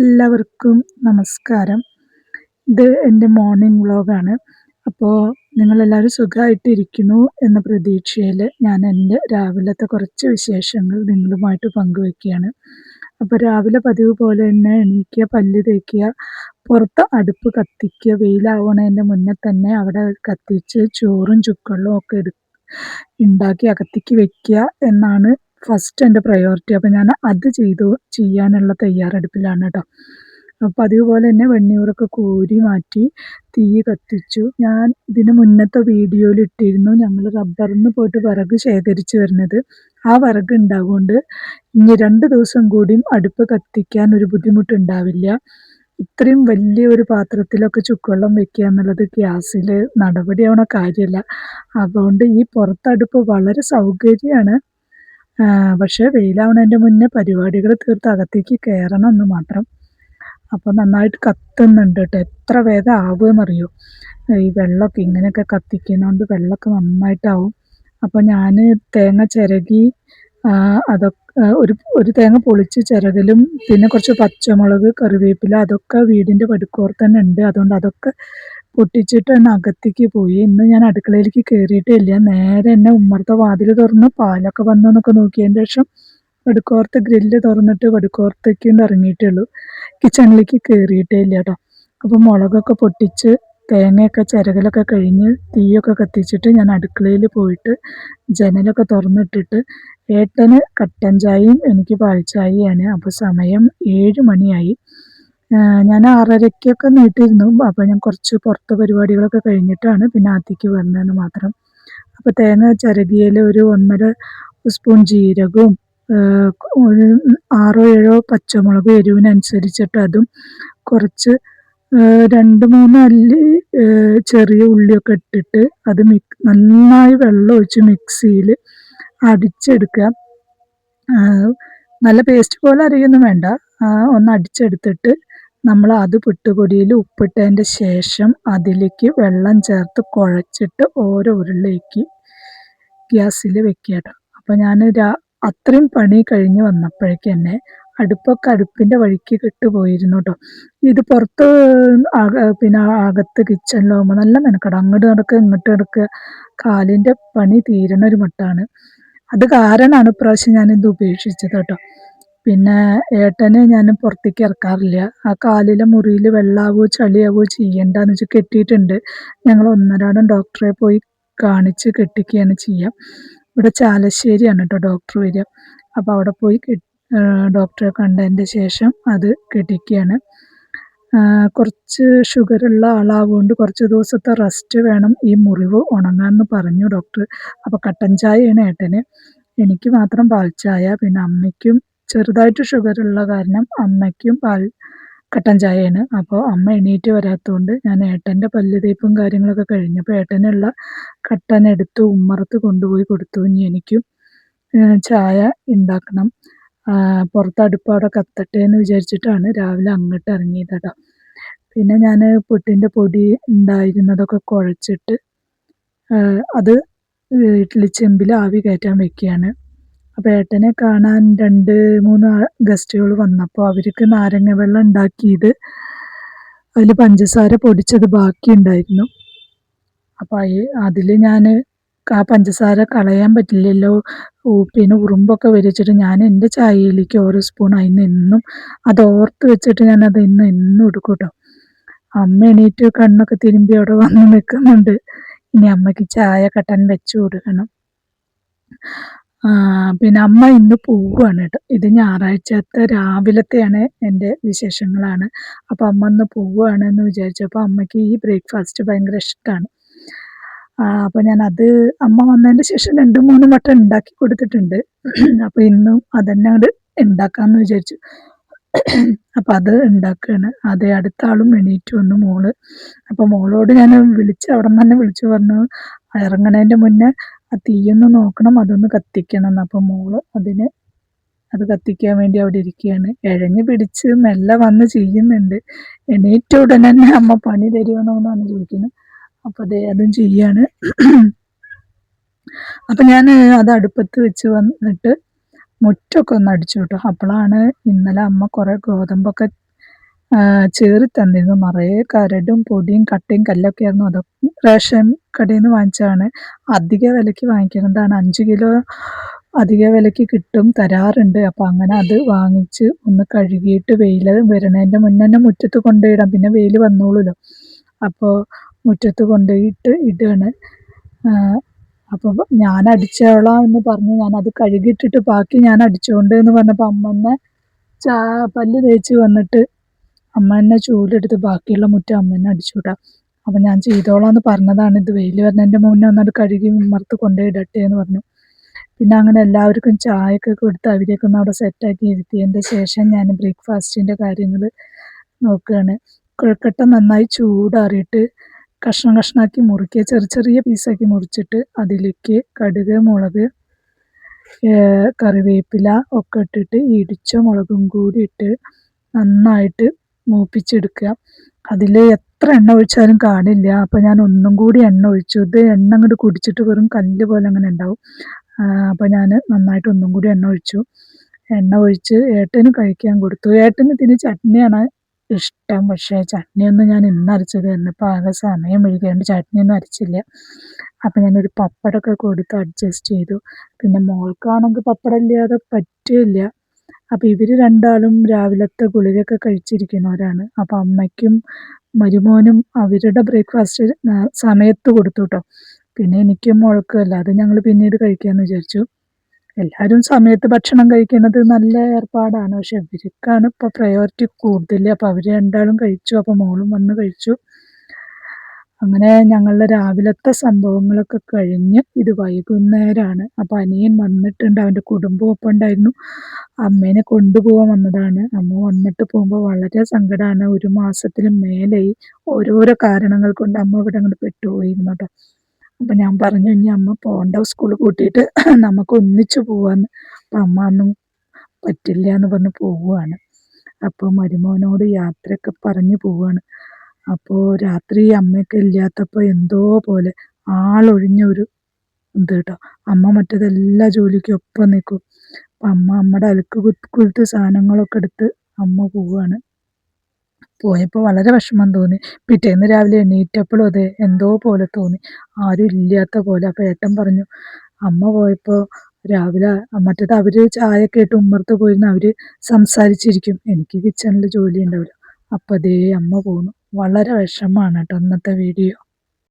എല്ലാവർക്കും നമസ്കാരം. ഇത് എൻ്റെ മോർണിംഗ് വ്ളോഗാണ്. അപ്പോൾ നിങ്ങളെല്ലാവരും സുഖമായിട്ടിരിക്കുന്നു എന്ന പ്രതീക്ഷയിൽ ഞാൻ എൻ്റെ രാവിലത്തെ കുറച്ച് വിശേഷങ്ങൾ നിങ്ങളുമായിട്ട് പങ്കുവയ്ക്കുകയാണ്. അപ്പോൾ രാവിലെ പതിവ് പോലെ തന്നെ എണീക്കുക, പല്ല് തേക്കുക, പുറത്ത് അടുപ്പ് കത്തിക്കുക, വെയിലാവണതിൻ്റെ മുന്നേ തന്നെ അവിടെ കത്തിച്ച് ചോറും ചുക്കുവെള്ളവും ഒക്കെ ഉണ്ടാക്കി അകത്തേക്ക് വെക്കുക എന്നാണ് ഫസ്റ്റ് എൻ്റെ പ്രയോറിറ്റി. അപ്പോൾ ഞാൻ അത് ചെയ്യാനുള്ള തയ്യാറെടുപ്പിലാണ് കേട്ടോ. അപ്പോൾ അതുപോലെ തന്നെ വെണ്ണീറൊക്കെ കോരി മാറ്റി തീ കത്തിച്ചു. ഞാൻ ഇതിന് മുന്നത്തെ വീഡിയോയിൽ ഇട്ടിരുന്നു ഞങ്ങൾ റബ്ബറിൽ നിന്ന് പോയിട്ട് വിറക് ശേഖരിച്ച് വരുന്നത്. ആ വിറക് ഉണ്ടാവുകൊണ്ട് ഇനി 2 ദിവസം കൂടിയും അടുപ്പ് കത്തിക്കാൻ ഒരു ബുദ്ധിമുട്ടുണ്ടാവില്ല. ഇത്രയും വലിയ ഒരു പാത്രത്തിലൊക്കെ ചുക്കുവെള്ളം വെക്കുക എന്നുള്ളത് ഗ്യാസിൽ നടപടിയാവണ കാര്യമല്ല. അതുകൊണ്ട് ഈ പുറത്തടുപ്പ് വളരെ സൗകര്യമാണ്. പക്ഷേ വെയിലാവണതിൻ്റെ മുന്നേ പരിപാടികൾ തീർത്ത് അകത്തേക്ക് കയറണം എന്ന് മാത്രം. അപ്പോൾ നന്നായിട്ട് കത്തുന്നുണ്ട് കേട്ടോ. എത്ര വേഗം ആവുമെന്നറിയോ, ഈ വെള്ളമൊക്കെ ഇങ്ങനെയൊക്കെ കത്തിക്കുന്നതുകൊണ്ട് വെള്ളമൊക്കെ നന്നായിട്ടാവും. അപ്പോൾ ഞാൻ തേങ്ങ ചിരകി അതൊക്കെ ഒരു തേങ്ങ പൊളിച്ച് ചിരകലും, പിന്നെ കുറച്ച് പച്ചമുളക്, കറിവേപ്പില, അതൊക്കെ വീടിൻ്റെ പടുക്കോർത്ത് തന്നെ ഉണ്ട്. അതുകൊണ്ട് അതൊക്കെ പൊട്ടിച്ചിട്ടാണ് അകത്തേക്ക് പോയി. ഇന്ന് ഞാൻ അടുക്കളയിലേക്ക് കയറിയിട്ടേ ഇല്ല. നേരെ എന്നെ ഉമ്മറത്തെ വാതിൽ തുറന്ന് പാലൊക്കെ വന്നു എന്നൊക്കെ നോക്കിയതിന് ശേഷം പടുക്കോർത്ത് ഗ്രില്ല് തുറന്നിട്ട് പടുക്കോർത്തേക്ക് ഇറങ്ങിയിട്ടേ ഉള്ളൂ. കിച്ചണിലേക്ക് കയറിയിട്ടേ ഇല്ല കേട്ടോ. അപ്പോൾ മുളകൊക്കെ പൊട്ടിച്ച് തേങ്ങയൊക്കെ ചിരകലൊക്കെ കഴിഞ്ഞ് തീയൊക്കെ കത്തിച്ചിട്ട് ഞാൻ അടുക്കളയിൽ പോയിട്ട് ജനലൊക്കെ തുറന്നിട്ടിട്ട്, ഏട്ടന് കട്ടൻ ചായയും എനിക്ക് പാൽ ചായയാണ്. അപ്പോൾ സമയം 7 മണിയായി. ഞാൻ 6:30ക്കൊക്കെ നീട്ടിയിരുന്നു. അപ്പോൾ ഞാൻ കുറച്ച് പുറത്തെ പരിപാടികളൊക്കെ കഴിഞ്ഞിട്ടാണ് പിന്നെ അകത്തേക്ക് വന്നതെന്ന് മാത്രം. അപ്പോൾ തേങ്ങ ചിരകിയതിൽ ഒരു 1.5 സ്പൂൺ ജീരകവും ഒരു 6-7 പച്ചമുളക് എരിവിനനുസരിച്ചിട്ട് അതും, കുറച്ച് 2-3 അല്ലി ചെറിയ ഉള്ളിയൊക്കെ ഇട്ടിട്ട് അത് നന്നായി വെള്ളം ഒഴിച്ച് മിക്സിയിൽ അടിച്ചെടുക്കുക. നല്ല പേസ്റ്റ് പോലെ അരയൊന്നും വേണ്ട. ഒന്ന് അടിച്ചെടുത്തിട്ട് നമ്മൾ അത് പുട്ടുപൊടിയിൽ ഉപ്പിട്ടതിൻ്റെ ശേഷം അതിലേക്ക് വെള്ളം ചേർത്ത് കുഴച്ചിട്ട് ഓരോ ഉരുളിലേക്ക് ഗ്യാസിൽ വെക്കുക കേട്ടോ. അപ്പോൾ ഞാൻ അത്രയും പണി കഴിഞ്ഞ് വന്നപ്പോഴേക്ക് തന്നെ അടുപ്പിൻ്റെ വഴിക്ക് കിട്ടുപോയിരുന്നു കേട്ടോ. ഇത് പുറത്ത് പിന്നെ അകത്ത് കിച്ചണിലാവുമ്പോൾ നല്ല മെനക്കെടാം. അങ്ങോട്ട് നടക്കുക ഇങ്ങോട്ട് നടക്കുക, കാലിൻ്റെ പണി തീരണ ഒരു മട്ടാണ്. അത് കാരണമാണ് ഇപ്രാവശ്യം ഞാനിത് ഉപേക്ഷിച്ചത് കേട്ടോ. പിന്നെ ഏട്ടനെ ഞാൻ പുറത്തേക്ക് ഇറക്കാറില്ല. ആ കാലിലെ മുറിയിൽ വെള്ളമാവോ ചളിയാവോ ചെയ്യണ്ടെന്ന് വെച്ച് കെട്ടിയിട്ടുണ്ട്. ഞങ്ങൾ ഒന്നരാടം ഡോക്ടറെ പോയി കാണിച്ച് കെട്ടിക്കുകയാണ് ചെയ്യുക. ഇവിടെ ചാലശ്ശേരിയാണ് കേട്ടോ ഡോക്ടർ വരിക. അപ്പോൾ അവിടെ പോയി ഡോക്ടറെ കണ്ടതിൻ്റെ ശേഷം അത് കെട്ടിക്കുകയാണ്. കുറച്ച് ഷുഗറുള്ള ആളാവുകൊണ്ട് കുറച്ച് ദിവസത്തെ റെസ്റ്റ് വേണം ഈ മുറിവ് ഉണങ്ങാമെന്ന് പറഞ്ഞു ഡോക്ടർ. അപ്പോൾ കട്ടൻ ചായയാണ് ഏട്ടന്, എനിക്ക് മാത്രം പാൽ ചായ. പിന്നെ അമ്മയ്ക്കും ചെറുതായിട്ട് ഷുഗറുള്ള കാരണം അമ്മയ്ക്കും കട്ടൻ ചായയാണ്. അപ്പോൾ അമ്മ എണീറ്റ് വരാത്തതുകൊണ്ട് ഞാൻ ഏട്ടൻ്റെ പല്ല് തേപ്പും കാര്യങ്ങളൊക്കെ കഴിഞ്ഞപ്പോൾ ഏട്ടനുള്ള കട്ടൻ എടുത്ത് ഉമ്മറത്ത് കൊണ്ടുപോയി കൊടുത്തു. ഇനി എനിക്കും ചായ ഉണ്ടാക്കണം. പുറത്ത് അടുപ്പ് അവിടെ കത്തട്ടെ എന്ന് വിചാരിച്ചിട്ടാണ് രാവിലെ അങ്ങോട്ട് ഇറങ്ങിയത് കേട്ടോ. പിന്നെ ഞാൻ പുട്ടിൻ്റെ പൊടി ഉണ്ടായിരുന്നതൊക്കെ കുഴച്ചിട്ട് അത് ഇഡ്ഡലി ചെമ്പിൽ ആവി കയറ്റാൻ വെക്കുകയാണ്. അപ്പോൾ ഏട്ടനെ കാണാൻ 2-3 ഗസ്റ്റുകൾ വന്നപ്പോൾ അവർക്ക് നാരങ്ങ വെള്ളം ഉണ്ടാക്കിയത് അതിൽ പഞ്ചസാര പൊടിച്ചത് ബാക്കി ഉണ്ടായിരുന്നു. അപ്പോൾ അതിൽ ഞാൻ ആ പഞ്ചസാര കളയാൻ പറ്റില്ലല്ലോ, പിന്നെ ഉറുമ്പൊക്കെ വരച്ചിട്ട് ഞാൻ എൻ്റെ ചായയിലേക്ക് ഓരോ സ്പൂൺ അതിന് എന്നും അത് ഓർത്ത് വെച്ചിട്ട് ഞാനത് എന്നും എടുക്കും കേട്ടോ. അമ്മ എണീറ്റ് കണ്ണൊക്കെ തിരുമ്പി അവിടെ വന്ന് നിൽക്കുന്നുണ്ട്. ഇനി അമ്മയ്ക്ക് ചായ കട്ടൻ വെച്ചു കൊടുക്കണം. പിന്നെ അമ്മ ഇന്ന് പോവുകയാണ് കേട്ടോ. ഇത് ഞായറാഴ്ചത്തെ രാവിലത്തെയാണ് എൻ്റെ വിശേഷങ്ങളാണ്. അപ്പോൾ അമ്മ ഇന്ന് പോവുകയാണെന്ന് വിചാരിച്ചപ്പോൾ അമ്മയ്ക്ക് ഈ ബ്രേക്ക്ഫാസ്റ്റ് ഭയങ്കര ഇഷ്ടമാണ്. അപ്പോൾ ഞാനത് അമ്മ വന്നതിന് ശേഷം 2-3 വട്ടം ഉണ്ടാക്കി കൊടുത്തിട്ടുണ്ട്. അപ്പോൾ ഇന്നും അതന്നെ അങ്ങോട്ട് ഉണ്ടാക്കാമെന്ന് വിചാരിച്ചു. അപ്പോൾ അത് ഉണ്ടാക്കുകയാണ്. അതേ അടുത്ത ആളും എണീറ്റ് വന്നു, മോള്. അപ്പോൾ മോളോട് ഞാൻ അവിടെ നിന്ന് തന്നെ വിളിച്ചു പറഞ്ഞു ഇറങ്ങണതിൻ്റെ മുന്നേ ആ തീയൊന്ന് നോക്കണം, അതൊന്ന് കത്തിക്കണം എന്ന്. അപ്പോൾ മോള് അത് കത്തിക്കാൻ വേണ്ടി അവിടെ ഇരിക്കുകയാണ്. ഇഴഞ്ഞ് പിടിച്ച് മെല്ലെ വന്ന് ചെയ്യുന്നുണ്ട്. എണീറ്റ ഉടനെ തന്നെ അമ്മ പണി തരുമോ എന്നാണ് ചോദിക്കുന്നത്. അപ്പോൾ അതും ചെയ്യാണ്. അപ്പം ഞാൻ അത് അടുപ്പത്ത് വെച്ച് വന്നിട്ട് മുറ്റമൊക്കെ ഒന്ന് അടിച്ചു കേട്ടോ. അപ്പോഴാണ് ഇന്നലെ അമ്മ കുറേ ഗോതമ്പൊക്കെ ചേറി തന്നിരുന്നു. നിറയെ കരടും പൊടിയും കട്ടയും കല്ലൊക്കെ ആയിരുന്നു. അതൊക്കെ റേഷൻ കടയിൽ നിന്ന് വാങ്ങിച്ചതാണ്. അധിക വിലയ്ക്ക് വാങ്ങിക്കുന്നതാണ്. 5 കിലോ അധിക വിലയ്ക്ക് കിട്ടും, തരാറുണ്ട്. അപ്പോൾ അങ്ങനെ അത് വാങ്ങിച്ച് ഒന്ന് കഴുകിയിട്ട് വെയിൽ വരണതിൻ്റെ മുന്നേ തന്നെ മുറ്റത്ത് കൊണ്ടുപോയിടാം, പിന്നെ വെയിൽ വന്നോളൂല്ലോ. അപ്പോൾ മുറ്റത്ത് കൊണ്ടുപോയിട്ട് ഇടുകയാണ്. അപ്പോൾ ഞാൻ അടിച്ചോളാം എന്ന് പറഞ്ഞു. ഞാനത് കഴുകിയിട്ടിട്ട് ബാക്കി ഞാൻ അടിച്ചോണ്ട് എന്ന് പറഞ്ഞപ്പോൾ അമ്മ തന്നെ പല്ല് തേച്ച് വന്നിട്ട് അമ്മ തന്നെ ചൂലെടുത്ത് ബാക്കിയുള്ള മുറ്റം അമ്മ തന്നെ അടിച്ചു വിടാം. അപ്പം ഞാൻ ചെയ്തോളാം എന്ന് പറഞ്ഞതാണ്. ഇത് വെയിൽ വരുന്നതിൻ്റെ മുന്നേ ഒന്നത് കഴുകി ഉമ്മർത്ത് കൊണ്ടുപോയിടട്ടെ എന്ന് പറഞ്ഞു. പിന്നെ അങ്ങനെ എല്ലാവർക്കും ചായയൊക്കെ കൊടുത്ത് അവരെയൊക്കെ ഒന്ന് അവിടെ സെറ്റാക്കി ഇരുത്തിയതിൻ്റെ ശേഷം ഞാൻ ബ്രേക്ക്ഫാസ്റ്റിൻ്റെ കാര്യങ്ങൾ നോക്കുകയാണ്. കൊഴുക്കട്ട നന്നായി ചൂടാറിയിട്ട് കഷ്ണം കഷ്ണമാക്കി മുറിക്കുക, ചെറിയ ചെറിയ പീസാക്കി മുറിച്ചിട്ട് അതിലേക്ക് കടുക്, മുളക്, കറിവേപ്പില ഒക്കെ ഇട്ടിട്ട് ഇടിച്ച മുളകും കൂടി ഇട്ട് നന്നായിട്ട് മൂപ്പിച്ചെടുക്കുക. അതിൽ എത്ര എണ്ണ ഒഴിച്ചാലും കാണില്ല. അപ്പോൾ ഞാൻ ഒന്നും കൂടി എണ്ണ ഒഴിച്ചു. ഇത് എണ്ണ അങ്ങോട്ട് കുടിച്ചിട്ട് വെറും കല്ല് പോലെ അങ്ങനെ ഉണ്ടാവും. അപ്പോൾ ഞാൻ നന്നായിട്ട് ഒന്നും കൂടി എണ്ണ ഒഴിച്ചു. എണ്ണ ഒഴിച്ച് ഏട്ടന് കഴിക്കാൻ കൊടുത്തു. ഏട്ടന് ഇതിന് ചട്നിയാണ് ഇഷ്ടം. പക്ഷേ ചട്നിയൊന്നും ഞാൻ ഇന്ന് അരച്ചത്, എന്നിപ്പോൾ ആകെ സമയം വൈകിയോണ്ട് ചട്നിയൊന്നും അരച്ചില്ല. അപ്പം ഞാനൊരു പപ്പടമൊക്കെ കൊടുത്ത് അഡ്ജസ്റ്റ് ചെയ്തു. പിന്നെ മോൾക്കാണെങ്കിൽ പപ്പടം ഇല്ലാതെ പറ്റില്ല. അപ്പോൾ ഇവർ രണ്ടാളും രാവിലത്തെ ഗുളികയൊക്കെ കഴിച്ചിരിക്കുന്നവരാണ്. അപ്പോൾ അമ്മയ്ക്കും മരുമോനും അവരുടെ ബ്രേക്ക്ഫാസ്റ്റ് സമയത്ത് കൊടുത്തു കേട്ടോ. പിന്നെ എനിക്കും മോൾക്കും അത് ഞങ്ങൾ പിന്നീട് കഴിക്കാമെന്ന് വിചാരിച്ചു. എല്ലാവരും സമയത്ത് ഭക്ഷണം കഴിക്കുന്നത് നല്ല ഏർപ്പാടാണ്. പക്ഷെ ഇവർക്കാണ് ഇപ്പോൾ പ്രയോറിറ്റി കൂടുതൽ. അപ്പോൾ അവർ രണ്ടാളും കഴിച്ചു. അപ്പോൾ മോളും വന്ന് കഴിച്ചു. അങ്ങനെ ഞങ്ങളുടെ രാവിലത്തെ സംഭവങ്ങളൊക്കെ കഴിഞ്ഞ് ഇത് വൈകുന്നേരമാണ്. അപ്പോൾ അനിയൻ വന്നിട്ടുണ്ട്, അവൻ്റെ കുടുംബം ഒപ്പം ഉണ്ടായിരുന്നു. അമ്മേനെ കൊണ്ടുപോകാൻ വന്നതാണ്. അമ്മ വന്നിട്ട് പോകുമ്പോൾ വളരെ സങ്കടമാണ്. 1 മാസത്തിൽ മേലെയായി. ഓരോരോ കാരണങ്ങൾ കൊണ്ട് അമ്മ ഇവിടെ അങ്ങോട്ട് പെട്ടുപോയിരുന്നു കേട്ടോ. അപ്പം ഞാൻ പറഞ്ഞു, ഇനി അമ്മ പോകണ്ട, സ്കൂൾ പൂട്ടിയിട്ട് നമുക്ക് ഒന്നിച്ച് പോവാന്ന്. അപ്പം അമ്മ ഒന്നും പറ്റില്ല എന്ന് പറഞ്ഞ് പോവുകയാണ്. അപ്പോൾ മരുമോനോട് യാത്രയൊക്കെ പറഞ്ഞു പോവുകയാണ്. അപ്പോൾ രാത്രി അമ്മയൊക്കെ ഇല്ലാത്തപ്പോൾ എന്തോ പോലെ ആളൊഴിഞ്ഞൊരു ഇത് കേട്ടോ. അമ്മ മറ്റേതെല്ലാ ജോലിക്കും ഒപ്പം നിൽക്കും. അപ്പം അമ്മ അമ്മയുടെ അലക്ക് കുത്ത് സാധനങ്ങളൊക്കെ എടുത്ത് അമ്മ പോവുകയാണ്. പോയപ്പോൾ വളരെ വിഷമം തോന്നി. പിറ്റേന്ന് രാവിലെ എണീറ്റപ്പോഴും അതെ എന്തോ പോലെ തോന്നി, ആരും ഇല്ലാത്ത പോലെ. അപ്പോൾ ഏട്ടൻ പറഞ്ഞു, അമ്മ പോയപ്പോൾ രാവിലെ മറ്റേത് അവർ ചായയൊക്കെ ഇട്ട് ഉമ്മർത്ത് പോയിരുന്ന് അവർ സംസാരിച്ചിരിക്കും, എനിക്ക് കിച്ചണിൽ ജോലി ഉണ്ടാവില്ല. അപ്പം അതേ അമ്മ പോന്നു. വളരെ വിഷമമാണ് കേട്ടോ ഇന്നത്തെ വീഡിയോ.